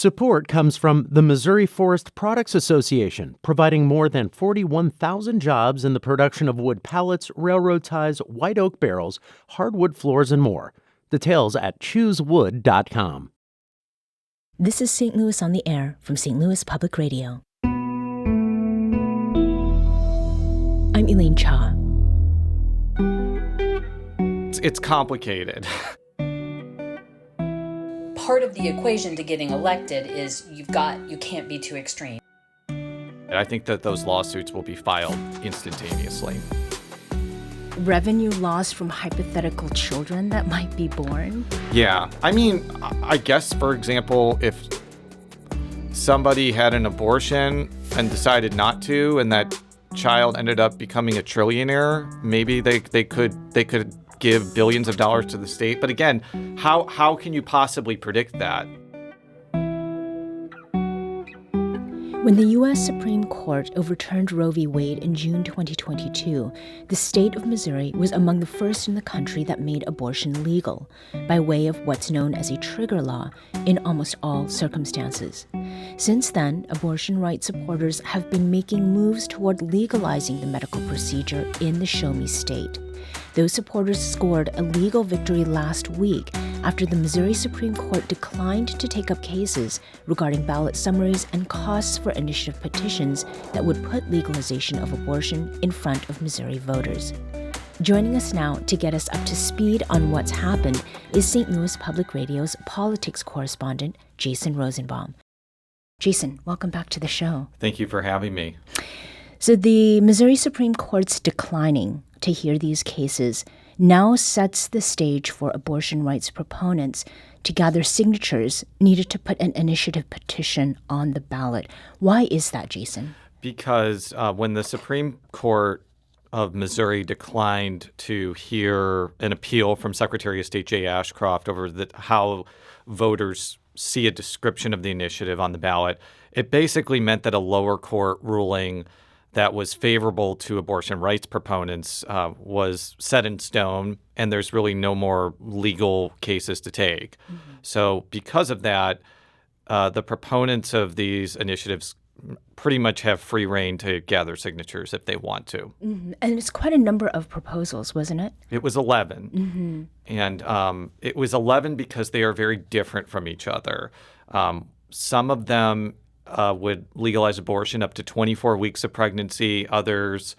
Support comes from the Missouri Forest Products Association, providing more than 41,000 jobs in the production of wood pallets, railroad ties, white oak barrels, hardwood floors, and more. Details at choosewood.com. This is St. Louis on the Air from St. Louis Public Radio. I'm Elaine Cha. It's complicated. Part of the equation to getting elected is you can't be too extreme. I think that those lawsuits will be filed instantaneously. Revenue loss from hypothetical children that might be born? Yeah. I mean, I guess, for example, if somebody had an abortion and decided not to, and that child ended up becoming a trillionaire, maybe they could give billions of dollars to the state. But again, how can you possibly predict that? When the U.S. Supreme Court overturned Roe v. Wade in June 2022, the state of Missouri was among the first in the country that made abortion legal, by way of what's known as a trigger law in almost all circumstances. Since then, abortion rights supporters have been making moves toward legalizing the medical procedure in the Show Me state. Those supporters scored a legal victory last week after the Missouri Supreme Court declined to take up cases regarding ballot summaries and costs for initiative petitions that would put legalization of abortion in front of Missouri voters. Joining us now to get us up to speed on what's happened is St. Louis Public Radio's politics correspondent, Jason Rosenbaum. Jason, welcome back to the show. Thank you for having me. So the Missouri Supreme Court's declining to hear these cases now sets the stage for abortion rights proponents to gather signatures needed to put an initiative petition on the ballot. Why is that, Jason? Because when the Supreme Court of Missouri declined to hear an appeal from Secretary of State Jay Ashcroft over how voters see a description of the initiative on the ballot, it basically meant that a lower court ruling that was favorable to abortion rights proponents was set in stone, and there's really no more legal cases to take. Mm-hmm. So because of that, the proponents of these initiatives pretty much have free rein to gather signatures if they want to. Mm-hmm. And it's quite a number of proposals, wasn't it? It was 11. Mm-hmm. And it was 11 because they are very different from each other. Some of them would legalize abortion up to 24 weeks of pregnancy, others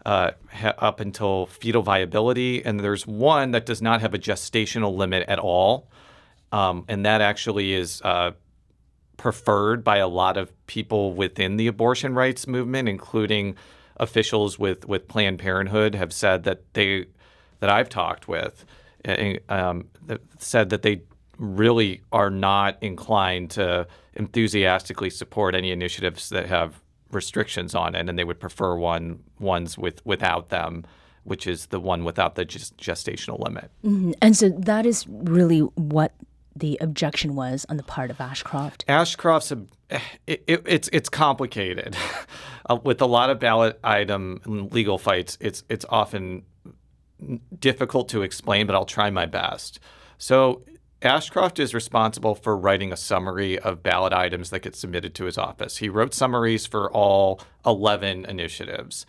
up until fetal viability, and there's one that does not have a gestational limit at all, and that actually is preferred by a lot of people within the abortion rights movement, including officials with Planned Parenthood have said that I've talked with, said that they really are not inclined to enthusiastically support any initiatives that have restrictions on it, and they would prefer ones without them, which is the one without the gestational limit. Mm-hmm. And so that is really what the objection was on the part of Ashcroft. Ashcroft's it's complicated. With a lot of ballot item legal fights, it's often difficult to explain, but I'll try my best. So Ashcroft is responsible for writing a summary of ballot items that get submitted to his office. He wrote summaries for all 11 initiatives.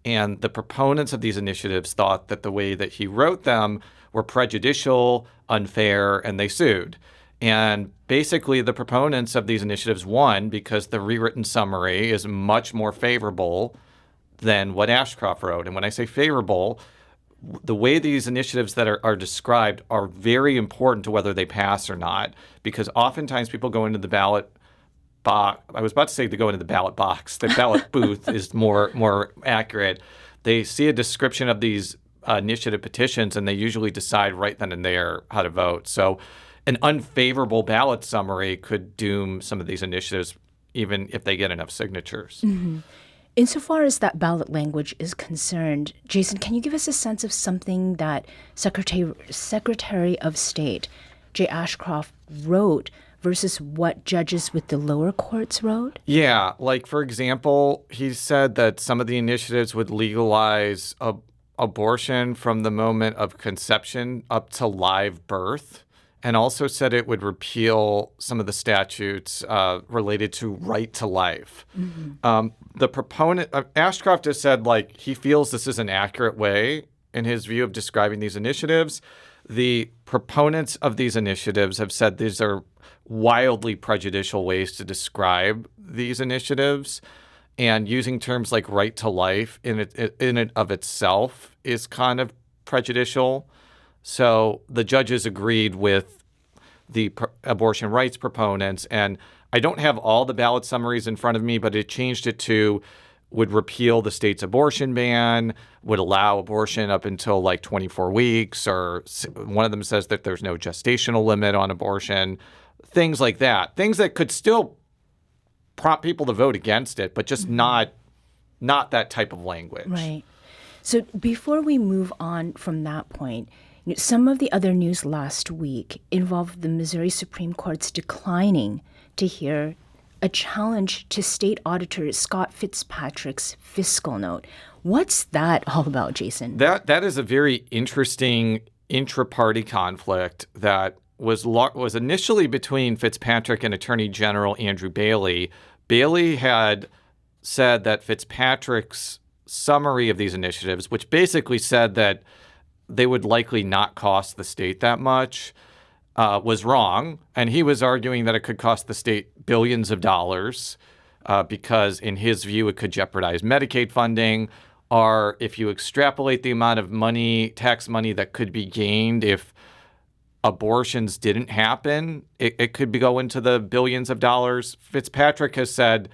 And the proponents of these initiatives thought that the way that he wrote them were prejudicial, unfair, and they sued. And basically, the proponents of these initiatives won because the rewritten summary is much more favorable than what Ashcroft wrote. And when I say favorable, the way these initiatives that are described are very important to whether they pass or not, because oftentimes people go into the ballot box. I was about to say to go into the ballot box. The ballot booth is more accurate. They see a description of these initiative petitions, and they usually decide right then and there how to vote. So an unfavorable ballot summary could doom some of these initiatives, even if they get enough signatures. Mm-hmm. Insofar as that ballot language is concerned, Jason, can you give us a sense of something that Secretary of State Jay Ashcroft wrote versus what judges with the lower courts wrote? Yeah, like, for example, he said that some of the initiatives would legalize abortion from the moment of conception up to live birth. and also said it would repeal some of the statutes related to right to life. The proponent, Ashcroft has said, like, he feels this is an accurate way, in his view, of describing these initiatives. The proponents of these initiatives have said these are wildly prejudicial ways to describe these initiatives, and using terms like right to life in it of itself is kind of prejudicial. So the judges agreed with the abortion rights proponents, and I don't have all the ballot summaries in front of me, but it changed it to would repeal the state's abortion ban, would allow abortion up until like 24 weeks, or one of them says that there's no gestational limit on abortion, things like that. Things that could still prompt people to vote against it, but just not that type of language. Right. So before we move on from that point, some of the other news last week involved the Missouri Supreme Court's declining to hear a challenge to State Auditor Scott Fitzpatrick's fiscal note. What's that all about, Jason? That is a very interesting intra-party conflict that was initially between Fitzpatrick and Attorney General Andrew Bailey. Bailey had said that Fitzpatrick's summary of these initiatives, which basically said that they would likely not cost the state that much, was wrong. And he was arguing that it could cost the state billions of dollars because, in his view, it could jeopardize Medicaid funding. Or if you extrapolate the amount of money, tax money that could be gained if abortions didn't happen, it could go into the billions of dollars. Fitzpatrick has said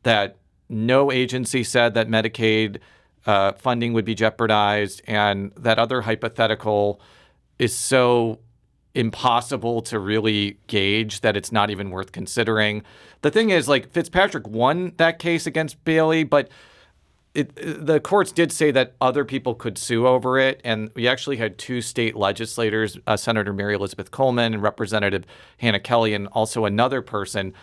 that no agency said that Medicaid funding would be jeopardized, and that other hypothetical is so impossible to really gauge that it's not even worth considering. The thing is, like, Fitzpatrick won that case against Bailey, but the courts did say that other people could sue over it, and we actually had two state legislators, Senator Mary Elizabeth Coleman and Representative Hannah Kelly, and also another person,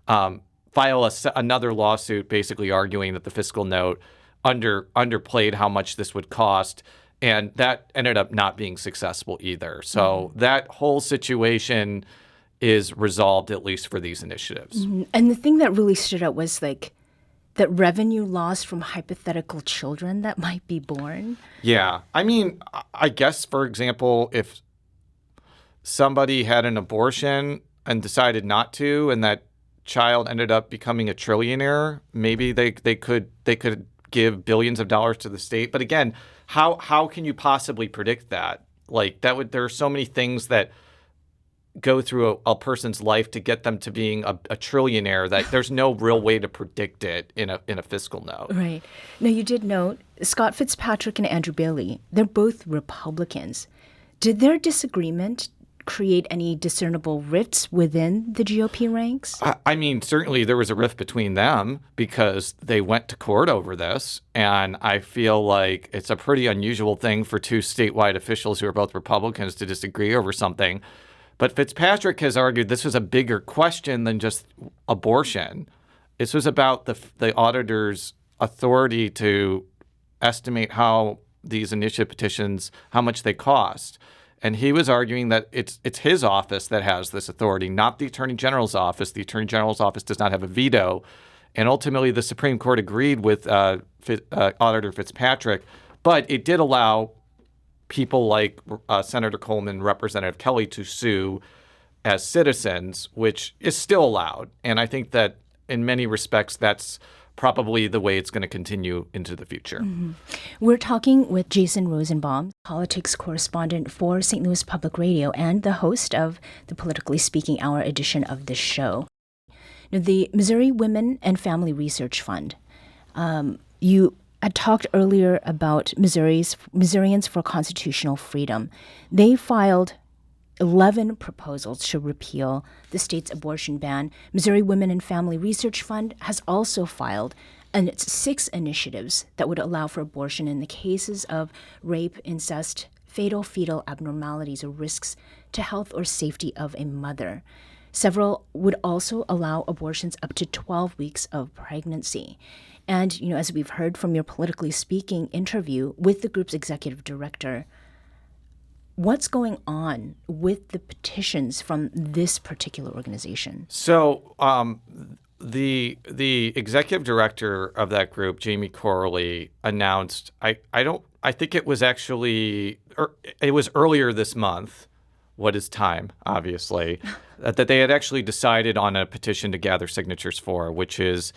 file another lawsuit basically arguing that the fiscal note underplayed how much this would cost, and that ended up not being successful either. So that whole situation is resolved, at least for these initiatives. And the thing that really stood out was like that revenue lost from hypothetical children that might be born. Yeah. I mean, I guess, for example, if somebody had an abortion and decided not to, and that child ended up becoming a trillionaire, maybe they could give billions of dollars to the state. But again, how can you possibly predict that? Like, there are so many things that go through a person's life to get them to being a trillionaire that there's no real way to predict it in a fiscal note. Right. Now, you did note Scott Fitzpatrick and Andrew Bailey, they're both Republicans. Did their disagreement create any discernible rifts within the GOP ranks? I mean, certainly there was a rift between them because they went to court over this. And I feel like it's a pretty unusual thing for two statewide officials who are both Republicans to disagree over something. But Fitzpatrick has argued this was a bigger question than just abortion. This was about the auditor's authority to estimate how these initiative petitions, how much they cost. And he was arguing that it's his office that has this authority, not the Attorney General's office. The Attorney General's office does not have a veto. And ultimately, the Supreme Court agreed with Auditor Fitzpatrick, but it did allow people like Senator Coleman, Representative Kelly to sue as citizens, which is still allowed. And I think that in many respects, that's probably the way it's going to continue into the future. Mm-hmm. We're talking with Jason Rosenbaum, politics correspondent for St. Louis Public Radio and the host of the Politically Speaking Hour edition of the show. Now, the Missouri Women and Family Research Fund, you had talked earlier about Missourians for Constitutional Freedom. They filed 11 proposals to repeal the state's abortion ban. Missouri Women and Family Research Fund has also filed 6 initiatives that would allow for abortion in the cases of rape, incest, fatal fetal abnormalities, or risks to health or safety of a mother. Several would also allow abortions up to 12 weeks of pregnancy. And, as we've heard from your Politically Speaking interview with the group's executive director, What's going on with the petitions from this particular organization? So the executive director of that group, Jamie Corley, announced. I think it was actually, it was earlier this month. What is time? Obviously, that they had actually decided on a petition to gather signatures for, which is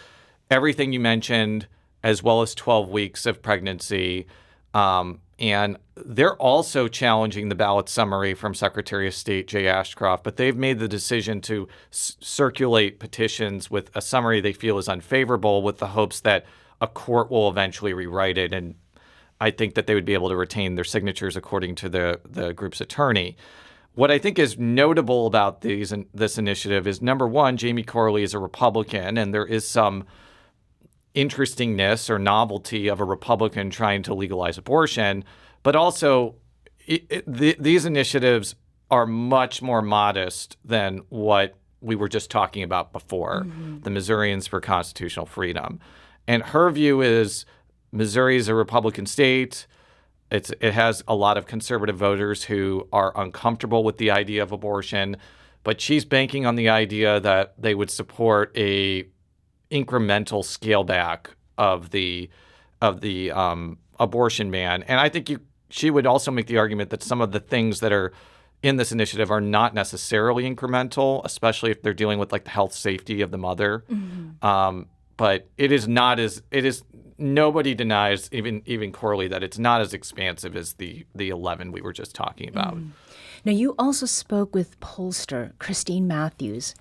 everything you mentioned, as well as 12 weeks of pregnancy. And they're also challenging the ballot summary from Secretary of State Jay Ashcroft, but they've made the decision to circulate petitions with a summary they feel is unfavorable, with the hopes that a court will eventually rewrite it. And I think that they would be able to retain their signatures, according to the group's attorney. What I think is notable about this initiative is, number one, Jamie Corley is a Republican, and there is some interestingness or novelty of a Republican trying to legalize abortion, but also these initiatives are much more modest than what we were just talking about before, the Missourians for Constitutional Freedom. And her view is Missouri is a Republican state. It has a lot of conservative voters who are uncomfortable with the idea of abortion, but she's banking on the idea that they would support a incremental scale back of the abortion ban. And I think she would also make the argument that some of the things that are in this initiative are not necessarily incremental, especially if they're dealing with like the health safety of the mother. But it is nobody denies, even Corley, that it's not as expansive as the 11 we were just talking about. Now, you also spoke with pollster Christine Matthews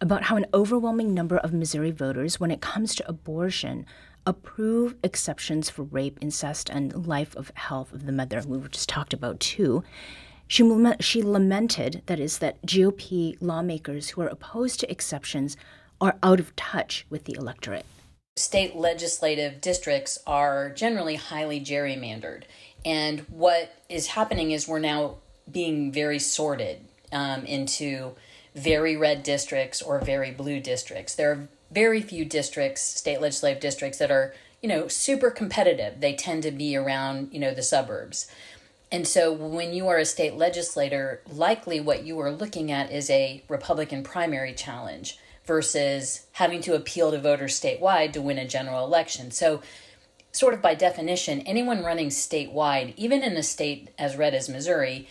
about how an overwhelming number of Missouri voters, when it comes to abortion, approve exceptions for rape, incest, and life of health of the mother. We were just talked about too. She lamented, that GOP lawmakers who are opposed to exceptions are out of touch with the electorate. State legislative districts are generally highly gerrymandered. And what is happening is we're now being very sorted into very red districts or very blue districts. There are very few districts, state legislative districts, that are, super competitive. They tend to be around, the suburbs. And so when you are a state legislator, likely what you are looking at is a Republican primary challenge versus having to appeal to voters statewide to win a general election. So sort of by definition, anyone running statewide, even in a state as red as Missouri,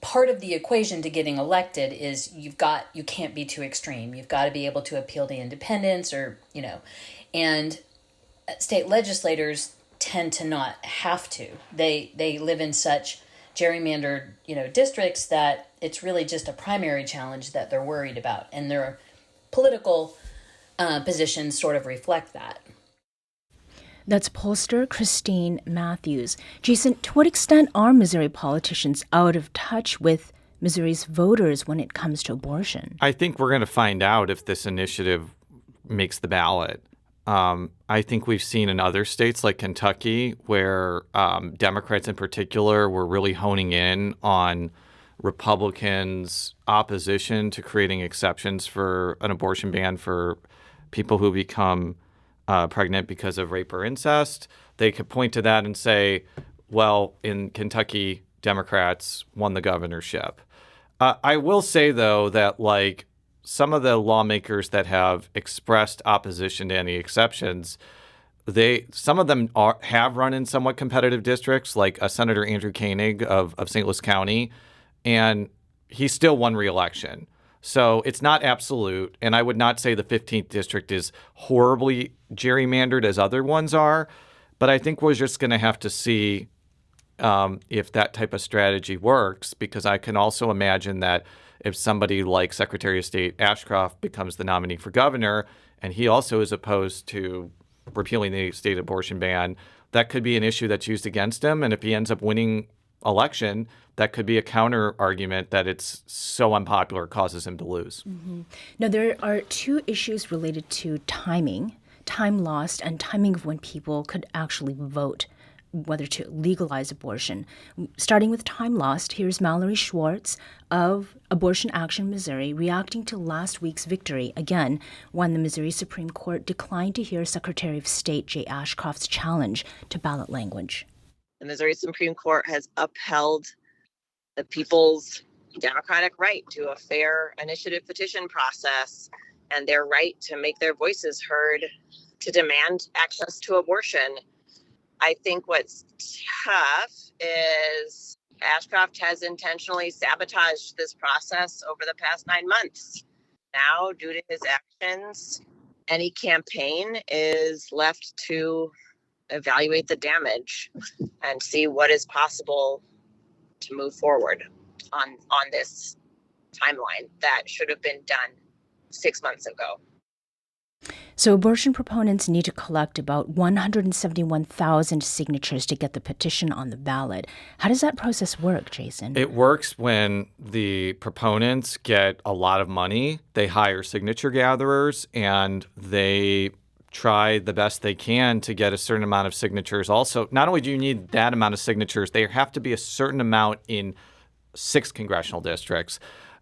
part of the equation to getting elected is you can't be too extreme. You've got to be able to appeal to independents and state legislators tend to not have to. They live in such gerrymandered, districts that it's really just a primary challenge that they're worried about. And their political positions sort of reflect that. That's pollster Christine Matthews. Jason, to what extent are Missouri politicians out of touch with Missouri's voters when it comes to abortion? I think we're going to find out if this initiative makes the ballot. I think we've seen in other states like Kentucky where Democrats in particular were really honing in on Republicans' opposition to creating exceptions for an abortion ban for people who become pregnant because of rape or incest. They could point to that and say, well, in Kentucky, Democrats won the governorship. I will say, though, that some of the lawmakers that have expressed opposition to any exceptions, some of them have run in somewhat competitive districts, like Senator Andrew Koenig of St. Louis County, and he still won re-election. So it's not absolute, and I would not say the 15th district is horribly gerrymandered as other ones are, but I think we're just going to have to see if that type of strategy works, because I can also imagine that if somebody like Secretary of State Ashcroft becomes the nominee for governor, and he also is opposed to repealing the state abortion ban, that could be an issue that's used against him, and if he ends up winning election, that could be a counter argument that it's so unpopular it causes him to lose. Mm-hmm. Now, there are two issues related to timing, time lost, and timing of when people could actually vote whether to legalize abortion. Starting with time lost, here's Mallory Schwartz of Abortion Action Missouri reacting to last week's victory, again, when the Missouri Supreme Court declined to hear Secretary of State Jay Ashcroft's challenge to ballot language. The Missouri Supreme Court has upheld the people's democratic right to a fair initiative petition process and their right to make their voices heard, to demand access to abortion. I think what's tough is Ashcroft has intentionally sabotaged this process over the past 9 months. Now, due to his actions, any campaign is left to evaluate the damage and see what is possible to move forward on this timeline that should have been done 6 months ago. So abortion proponents need to collect about 171,000 signatures to get the petition on the ballot. How does that process work, Jason? It works when the proponents get a lot of money. They hire signature gatherers and they try the best they can to get a certain amount of signatures. Also, not only do you need that amount of signatures, they have to be a certain amount in 6 congressional districts.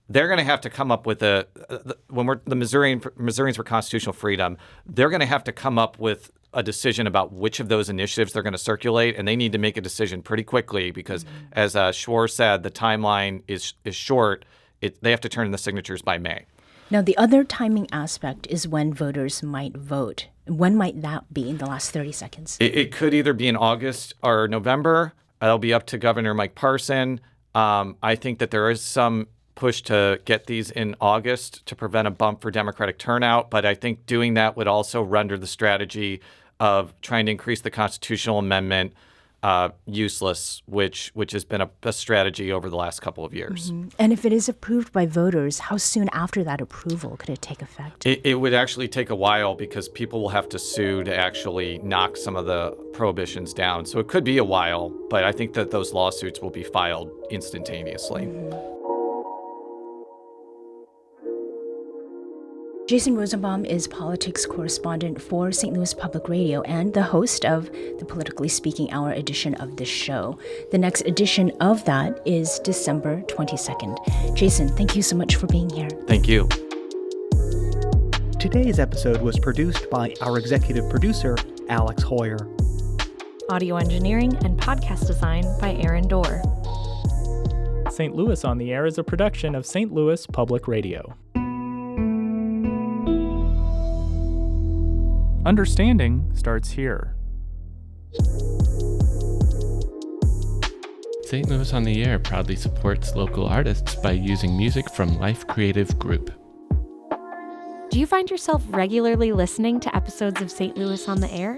They're going to have to come up with when we're the Missourians for Constitutional Freedom, they're going to have to come up with a decision about which of those initiatives they're going to circulate, and they need to make a decision pretty quickly because, as Schwarz said, the timeline is short. They have to turn in the signatures by May. Now, the other timing aspect is when voters might vote. When might that be in the last 30 seconds? It could either be in August or November. It'll be up to Governor Mike Parson. I think that there is some push to get these in August to prevent a bump for Democratic turnout. But I think doing that would also render the strategy of trying to increase the constitutional amendment useless, which has been a strategy over the last couple of years. Mm-hmm. And if it is approved by voters, how soon after that approval could it take effect? It would actually take a while because people will have to sue to actually knock some of the prohibitions down. So it could be a while, but I think that those lawsuits will be filed instantaneously. Mm-hmm. Jason Rosenbaum is politics correspondent for St. Louis Public Radio and the host of the Politically Speaking Hour edition of this show. The next edition of that is December 22nd. Jason, thank you so much for being here. Thank you. Today's episode was produced by our executive producer, Alex Hoyer. Audio engineering and podcast design by Aaron Dorr. St. Louis on the Air is a production of St. Louis Public Radio. Understanding starts here. St. Louis on the Air proudly supports local artists by using music from Life Creative Group. Do you find yourself regularly listening to episodes of St. Louis on the Air?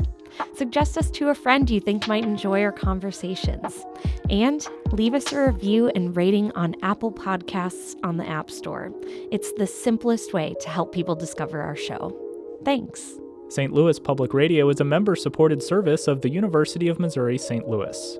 Suggest us to a friend you think might enjoy our conversations. And leave us a review and rating on Apple Podcasts on the App Store. It's the simplest way to help people discover our show. Thanks. St. Louis Public Radio is a member-supported service of the University of Missouri St. Louis.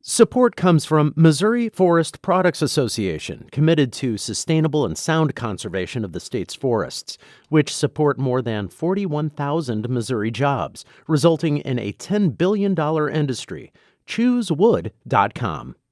Support comes from Missouri Forest Products Association, committed to sustainable and sound conservation of the state's forests, which support more than 41,000 Missouri jobs, resulting in a $10 billion industry. ChooseWood.com.